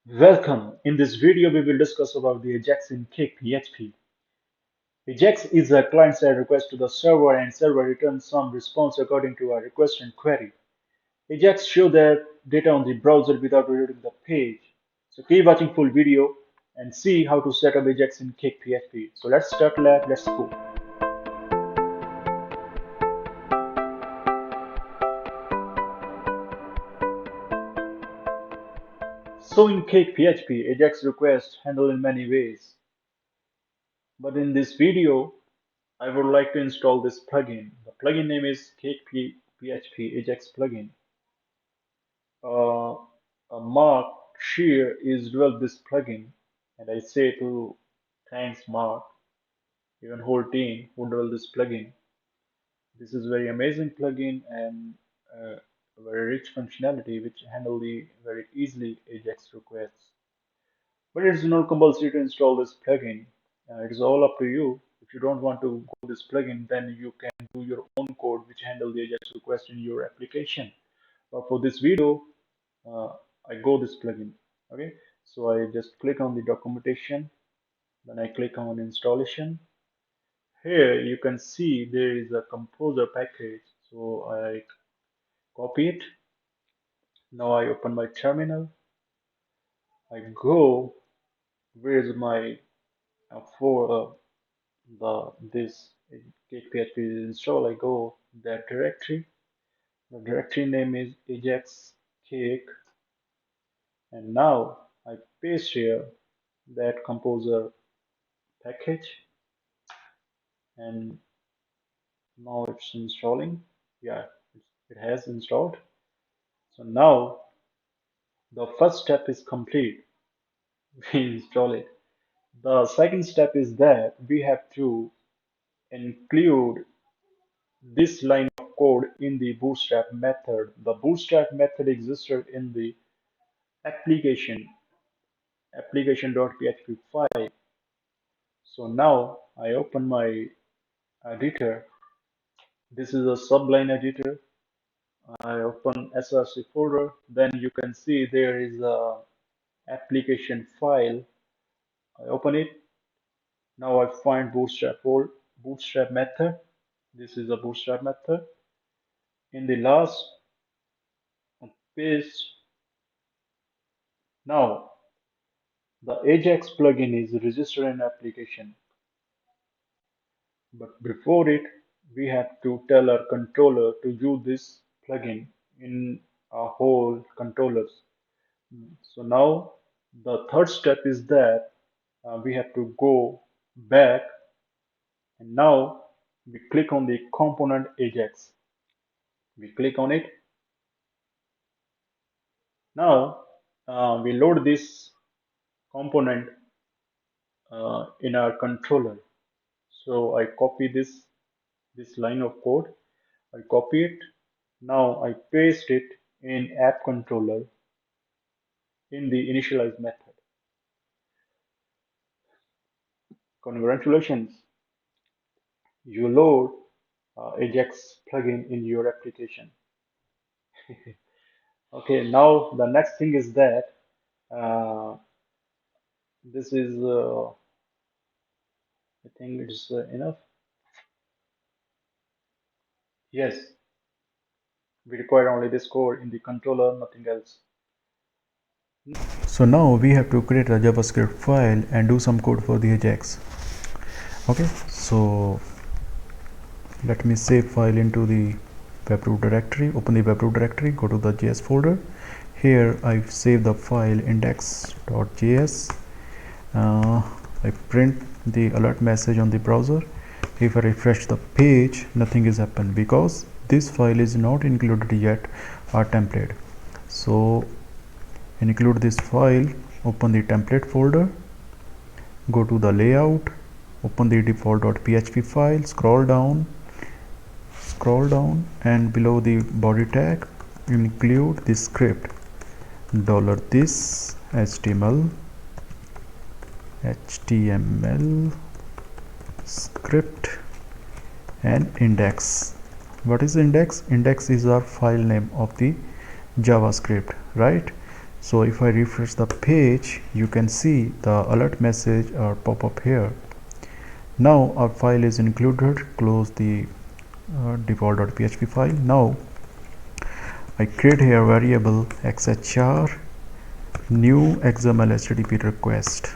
Welcome. In this video, we will discuss about the ajax in cakePHP. Ajax is a client-side request to the server, and server returns some response according to our request and query. Ajax shows that data on the browser without reloading the page. So keep watching full video and see how to set up ajax in cakePHP. So let's start lab. Let's go. So in cakePHP, ajax requests handle in many ways. But in this video, I would like to install this plugin. The plugin name is cakePHP Ajax plugin. Uh, Mark Shear is developed this plugin, and I say to thanks Mark, even whole team who developed this plugin. This is very amazing plugin and a very rich functionality which handle the very easily Ajax requests. But it's not compulsory to install this plugin. It is all up to you. If you don't want to go this plugin, then you can do your own code which handle the Ajax request in your application. But for this video, uh, I go this plugin. Okay, so I just click on the documentation, then I click on installation. Here you can see there is a composer package, so I copy it. Now I open my terminal. I go where's my for this cakePHP install. I go that directory. The directory name is ajax cake, and now I paste here that composer package, and now it's installing. Yeah, it has installed. So now the first step is complete. We install it. The second step is that we have to include this line of code in the bootstrap method. The bootstrap method existed in the application.php file. So now I open my editor. This is a subline editor. I open src folder. Then you can see there is a application file. I open it. Now I find bootstrap method. This is a bootstrap method. In the last page, now the Ajax plugin is registered in application. But before it, we have to tell our controller to use this plugin in our whole controllers. So now the third step is that we have to go back, and now we click on the component Ajax. We click on it. Now we load this component in our controller. So I copy this line of code. I copy it. Now I paste it in app controller in the initialize method. Congratulations, you load Ajax plugin in your application. Okay, now the next thing is that this is I think it's enough. Yes, we require only this code in the controller, nothing else. So now we have to create a JavaScript file and do some code for the Ajax. Okay, so let me save file into the webroot directory. Open the webroot directory, go to the JS folder. Here I've saved the file index.js. I print the alert message on the browser. If I refresh the page, nothing is happened because this file is not included yet our template. So include this file, open the template folder, go to the layout, open the default.php file, scroll down, and below the body tag include the script $this html script and index. What is index? Index is our file name of the JavaScript, right? So if I refresh the page, you can see the alert message or pop up here. Now our file is included. Close the default.php file. Now I create here variable xhr new xml http request.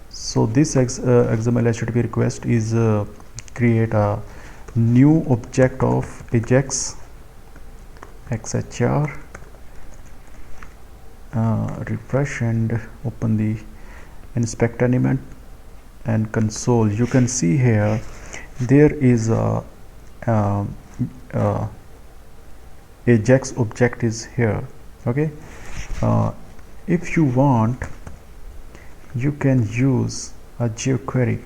So this xml http request is create a new object of ajax xhr. Refresh and open the inspect element and console. You can see here there is a ajax object is here. Okay, uh, if you want, you can use a jQuery.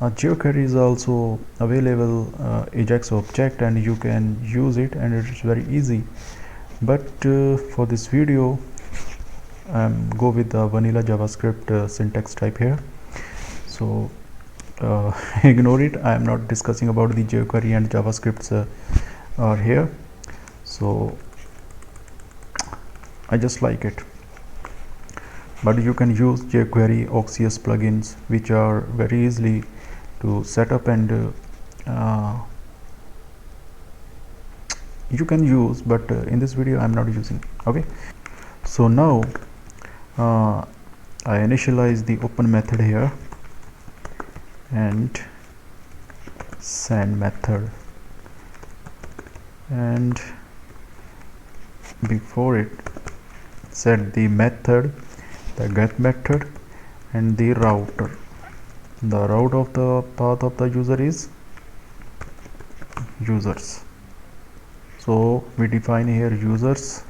A jQuery is also available ajax object, and you can use it, and it's very easy. But for this video, go with the vanilla JavaScript syntax type here. So ignore it. I am not discussing about the jQuery and JavaScripts are here. So I just like it. But you can use jQuery Oxius plugins, which are very easily to set up, and you can use, but in this video I'm not using. Okay, so now I initialize the open method here and send method, and before it set the method, the get method, and the router. The route of the path of the user is users. So we define here users.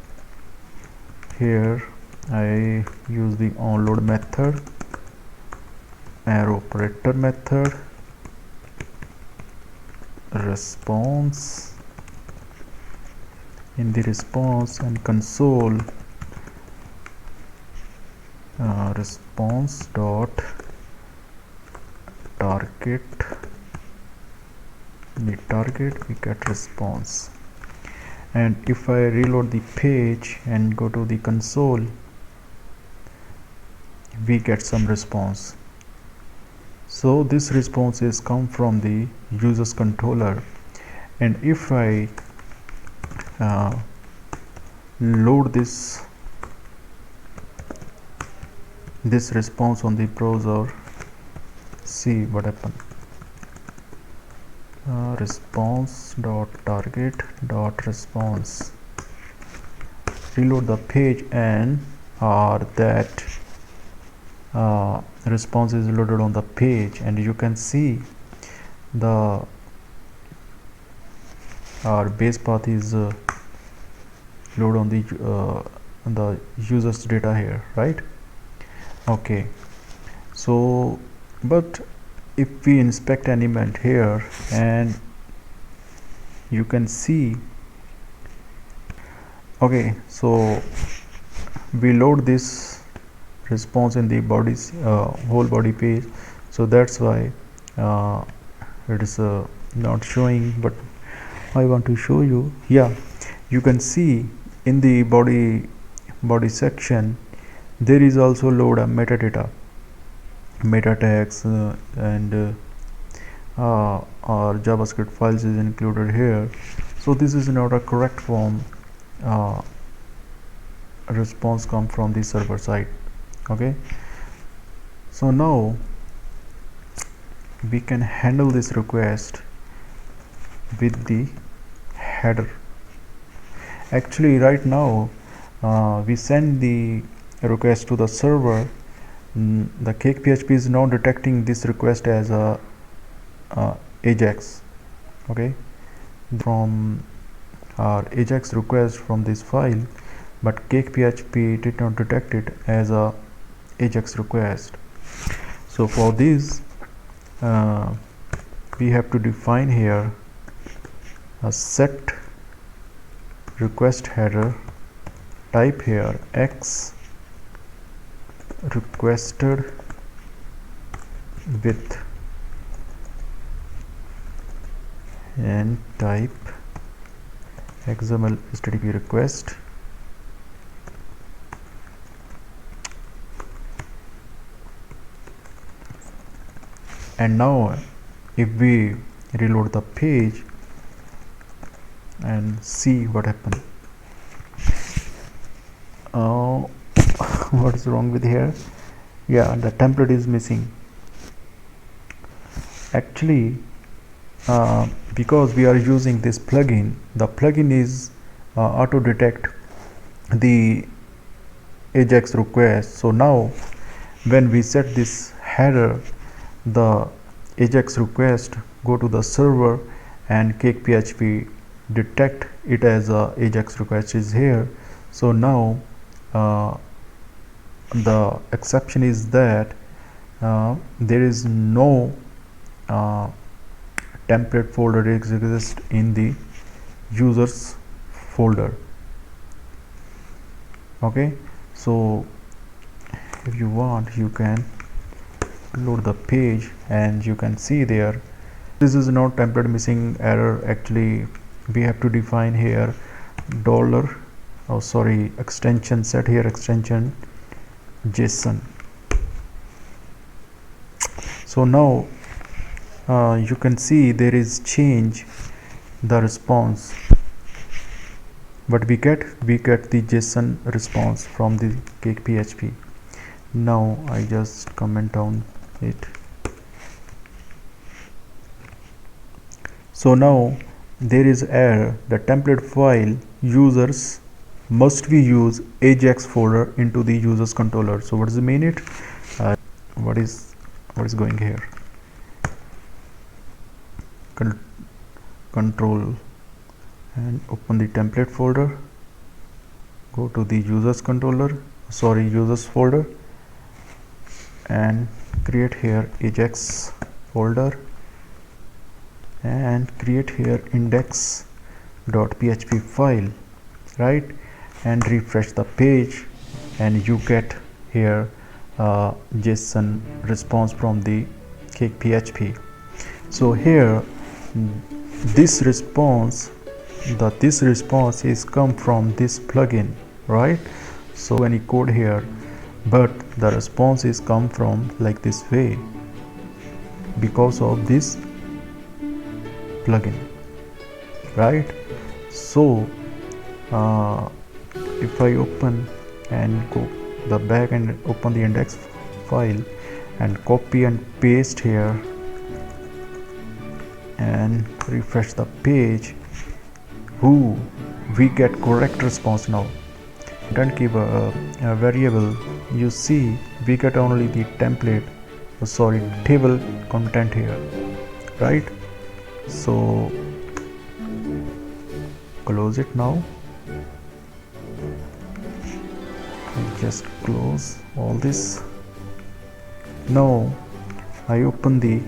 Here I use the onload method, arrow operator method, response. In the response and console, response dot target, the target we get response. And if I reload the page and go to the console, we get some response. So this response is come from the users controller, and if I load this response on the browser, see what happened. Response dot target dot response. Reload the page, and that response is loaded on the page, and you can see the our base path is load on the users data here, right? Okay, so but if we inspect element here, and you can see, okay, so we load this response in the body's whole body page, so that's why it is not showing, but I want to show you. Yeah, you can see in the body section there is also load a metadata, meta tags, and our JavaScript files is included here. So this is not a correct form response come from the server side. Okay, so now we can handle this request with the header. Actually right now we send the request to the server. The cakePHP is now detecting this request as a ajax. Okay, from our ajax request from this file, but cakePHP did not detect it as a ajax request. So for this we have to define here a set request header, type here x requested with, and type xml http request And now if we reload the page and see what happened. Oh, what's wrong with here? Yeah, the template is missing. Actually, because we are using this plugin, the plugin is auto detect the ajax request. So now when we set this header, the ajax request go to the server and cakePHP detect it as a ajax request is here. So now the exception is that there is no template folder exists in the users folder. Okay, so if you want, you can load the page and you can see there this is not template missing error. Actually we have to define here dollar, oh sorry, extension, set here extension JSON. So now you can see there is change the response, but we get the JSON response from the cakePHP. Now I just comment on it. So now there is error, the template file users must be use ajax folder into the users controller. So what does it mean? What is going here? Control and open the template folder, go to the users controller, sorry, users folder, and create here ajax folder and create here index.php file, right? And refresh the page and you get here JSON response from the cakePHP. So here this response is come from this plugin, right? So any code here, but the response is come from like this way because of this plugin, right? So if I open and go the back and open the index file and copy and paste here and refresh the page, we get correct response. Now don't give a variable, you see we get only the template, sorry, table content here, right? So close it. Now just close all this. Now I open the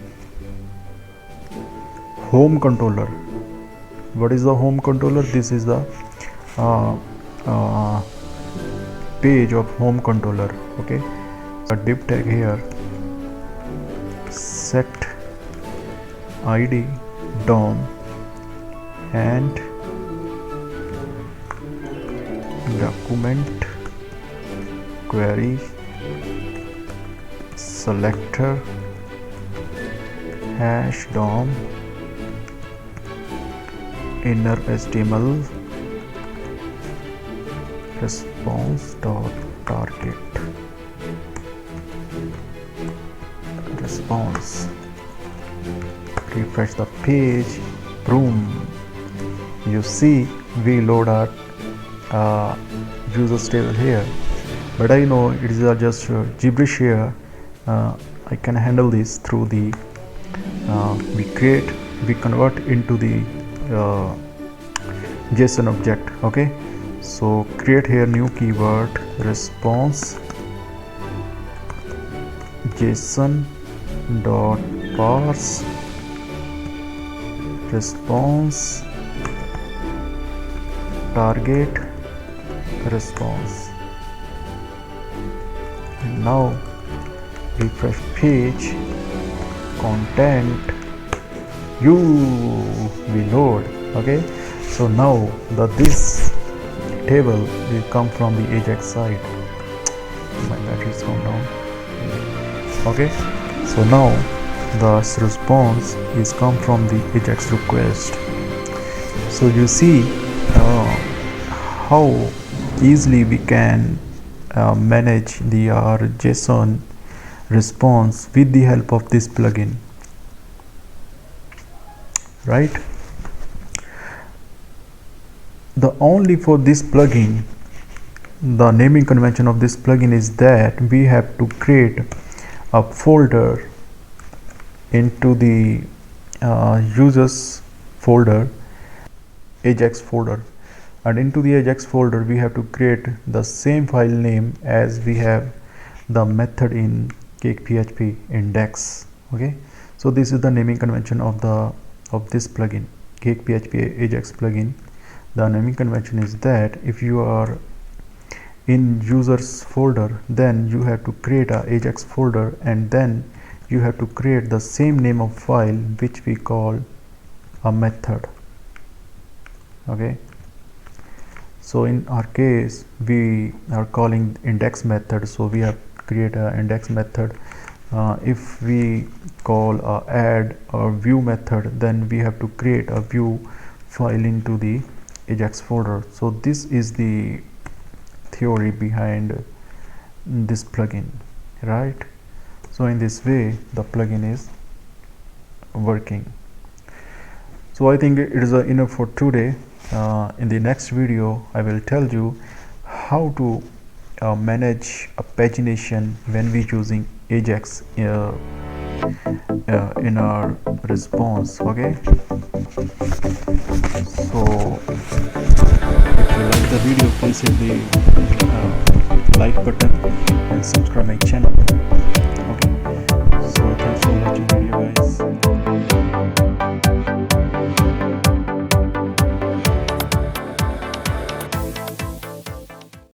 home controller. What is the home controller? This is the page of home controller. Okay, a div tag here, set id dom and document query selector hash dom inner html response dot target response. Refresh the page, boom, you see we load our users table here, but I know it is just gibberish here. I can handle this through the we convert into the JSON object. Okay, so create here new keyword response JSON dot parse response target response. And now refresh page, content, we load. Okay, so now this table will come from the ajax side. My battery is gone down. Okay, so now the response is come from the ajax request. So you see how easily we can manage the our JSON response with the help of this plugin, right? The only for this plugin, the naming convention of this plugin is that we have to create a folder into the users folder, ajax folder, and into the ajax folder we have to create the same file name as we have the method in cakePHP index. Okay, so this is the naming convention of this plugin, cakePHP ajax plugin. The naming convention is that if you are in users folder, then you have to create a ajax folder, and then you have to create the same name of file which we call a method. Okay, so in our case we are calling index method, so we have to create an index method. If we call add or view method, then we have to create a view file into the ajax folder. So this is the theory behind this plugin, right? So in this way the plugin is working. So I think it is enough for today. In the next video I will tell you how to manage a pagination when we using ajax in our response. Okay, so if you like the video, please hit the like button and subscribe my channel.